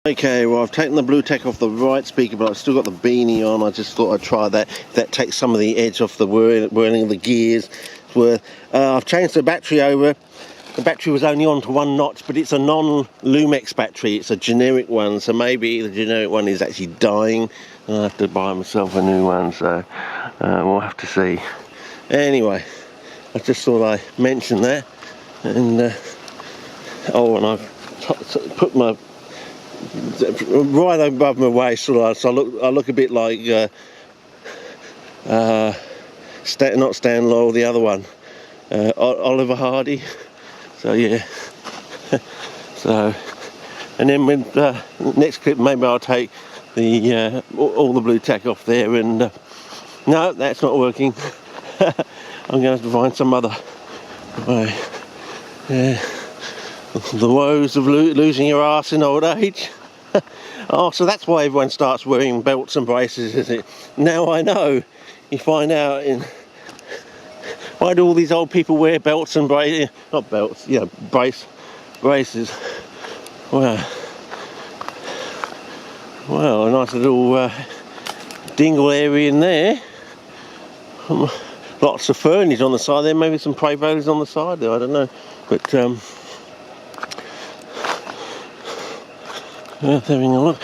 Okay, well I've taken the blue tack off the right speaker, but I've still got the beanie on. I just thought I'd try that. That takes some of the edge off the whirling of the gears. It's worth. I've changed the battery over. The battery was only on to 1 notch, but it's a non-Lumex battery. It's a generic one, so maybe the generic one is actually dying. I'll have to buy myself a new one, so we'll have to see. Anyway, I just thought I mentioned that. And oh, and I've put my right above my waist, so I look a bit like not Stan Laurel, the other one, Oliver Hardy. So yeah. So, and then with next clip, maybe I'll take the all the blue tack off there. And no, that's not working. I'm going to have to find some other way. Yeah. The woes of losing your arse in old age. Oh, so that's why everyone starts wearing belts and braces, is it? Now I know. You find out why do all these old people wear belts and braces? Not belts, yeah, braces. Well, a nice little dingle area in there. Lots of furniture on the side there, maybe some prey voters on the side there, I don't know. But worth having a look.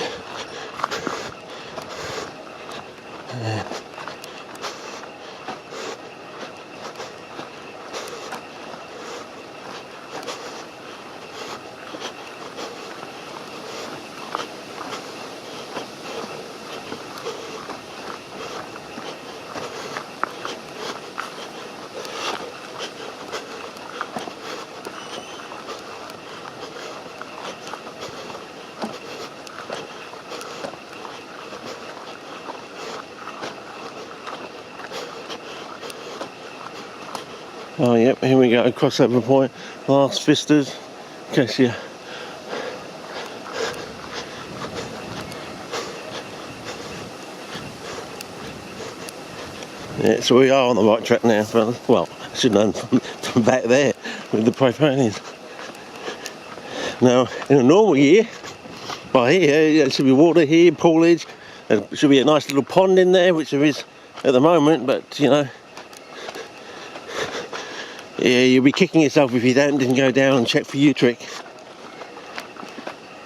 Oh yep, here we go, crossover point, last vistas, in case you... Yeah, so we are on the right track now, fellas. Well, I should have known from back there with the propanies. Now, in a normal year, by here, there should be water here, poolage, there should be a nice little pond in there, which there is at the moment, but you know, yeah, you'll be kicking yourself if you didn't go down and check for Utrecht.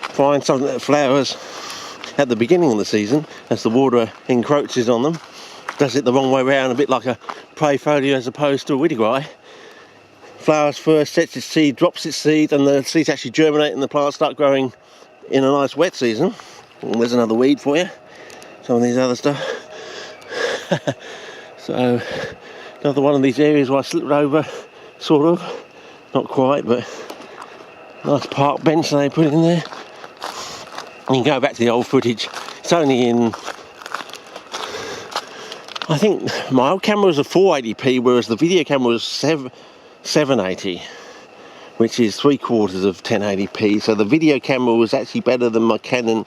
Find some flowers at the beginning of the season as the water encroaches on them. Does it the wrong way around, a bit like a prey folio as opposed to a widdigrai. Flowers first, sets its seed, drops its seed, and the seeds actually germinate and the plants start growing in a nice wet season. And there's another weed for you. Some of these other stuff. So, another one of these areas where I slipped over. Sort of, not quite, but nice park bench they put in there. You can go back to the old footage. It's only in, I think my old camera was a 480p, whereas the video camera was 780, which is 3/4 of 1080p. So the video camera was actually better than my Canon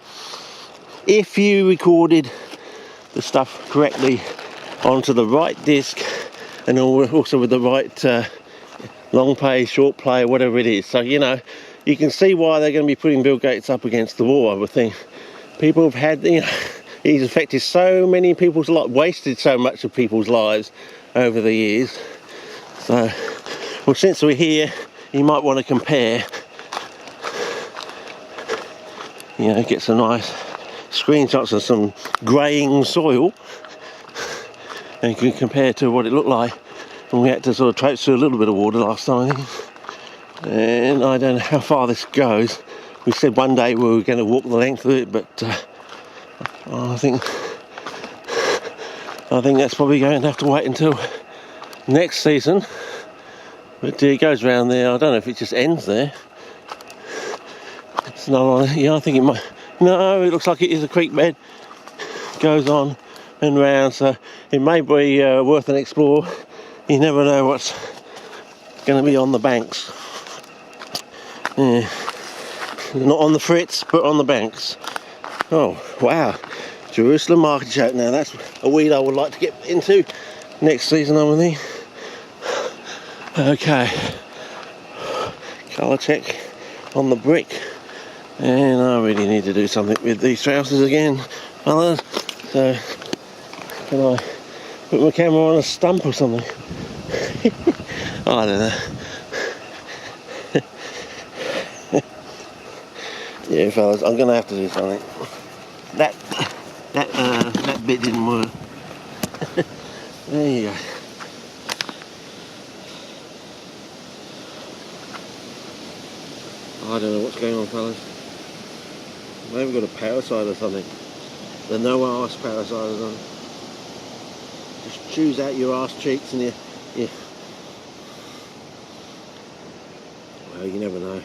if you recorded the stuff correctly onto the right disc, and also with the right long play, short play, whatever it is. So, you know, you can see why they're going to be putting Bill Gates up against the wall, I would think. People have had, you know, he's affected so many people's lives, wasted so much of people's lives over the years. So, well, since we're here, you might want to compare, you know, get some nice screenshots of some greying soil, and you can compare to what it looked like. And we had to sort of traipse through a little bit of water last time, and I don't know how far this goes. We said one day we were going to walk the length of it, but I think that's probably going to have to wait until next season. But it goes around there. I don't know if it just ends there. It's not. Yeah, I think it might. No, it looks like it is a creek bed. Goes on and round, so it may be worth an explore. You never know what's going to be on the banks. Yeah. Not on the frits, but on the banks. Oh, wow. Jerusalem market choke. Now that's a weed I would like to get into next season, I would think. Okay. Colour check on the brick. And I really need to do something with these trousers again, fellas. So, can I put my camera on a stump or something? I don't know. Yeah, fellas, I'm gonna have to do something. That bit didn't work. There you go. I don't know what's going on, fellas. Maybe got a parasite or something. The no arse parasite or something. Just chews out your arse cheeks and you. Well, you never know.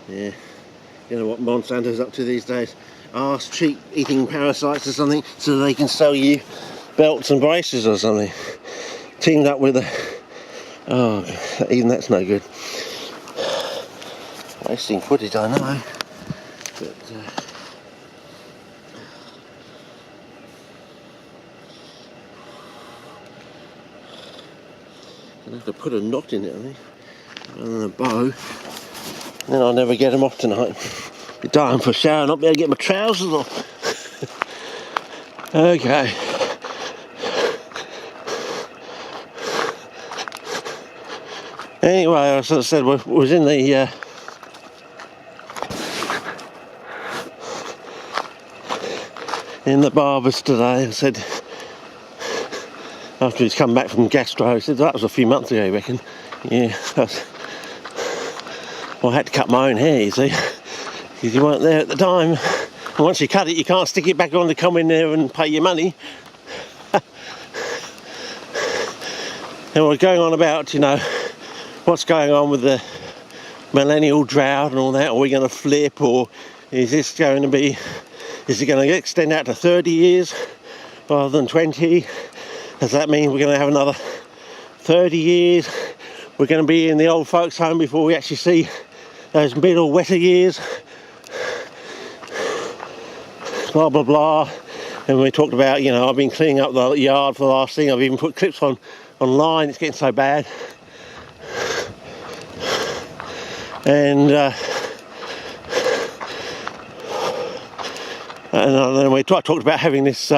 Yeah. You know what Monsanto's up to these days? Arse cheek eating parasites or something so they can sell you belts and braces or something. Teamed up with a... Oh, even that's no good. Wasting footage, I know. But... I'm going to have to put a knot in it, I think, rather than a bow. Then I'll never get them off tonight. Be dying for a shower, not be able to get my trousers off. Okay. Anyway, as I said, we was in the barber's today. I said, after he's come back from gastro, he said that was a few months ago, you reckon? Yeah. Well, I had to cut my own hair, you see, because you weren't there at the time. And once you cut it, you can't stick it back on to come in there and pay your money. And we're going on about, you know, what's going on with the millennial drought and all that. Are we going to flip, or is this going to be, is it going to extend out to 30 years rather than 20? Does that mean we're going to have another 30 years? We're going to be in the old folks' home before we actually see those middle wetter years? Blah, blah, blah. And we talked about, you know, I've been cleaning up the yard for the last thing. I've even put clips online. It's getting so bad. And then I talked about having this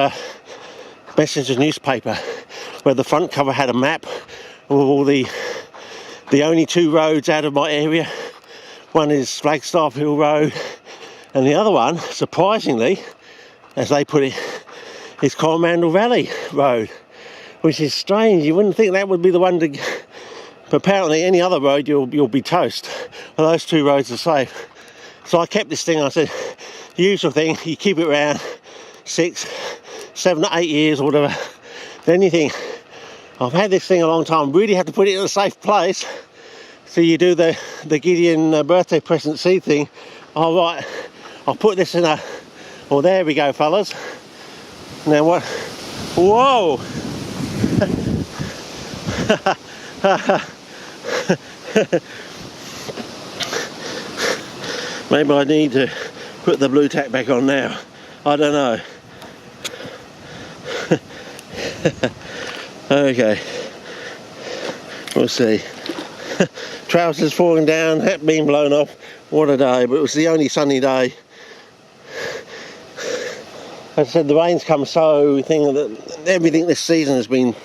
Messenger newspaper where the front cover had a map of all the only two roads out of my area. One is Flagstaff Hill Road, and the other one, surprisingly, as they put it, is Coromandel Valley Road, which is strange. You wouldn't think that would be the one to... But apparently any other road you'll be toast. Well, those two roads are safe. So I kept this thing. I said, the usual thing, you keep it around 6, 7, 8 years or whatever. Then you think, I've had this thing a long time, really have to put it in a safe place. So you do the Gideon birthday present seed thing. All right, I'll put this in a... Well, there we go, fellas. Now what? Whoa! Maybe I need to put the blue tack back on now. I don't know. Okay. We'll see. Trousers falling down, hat being blown off. What a day, but it was the only sunny day. As I said, the rain's come so, we think that everything this season has been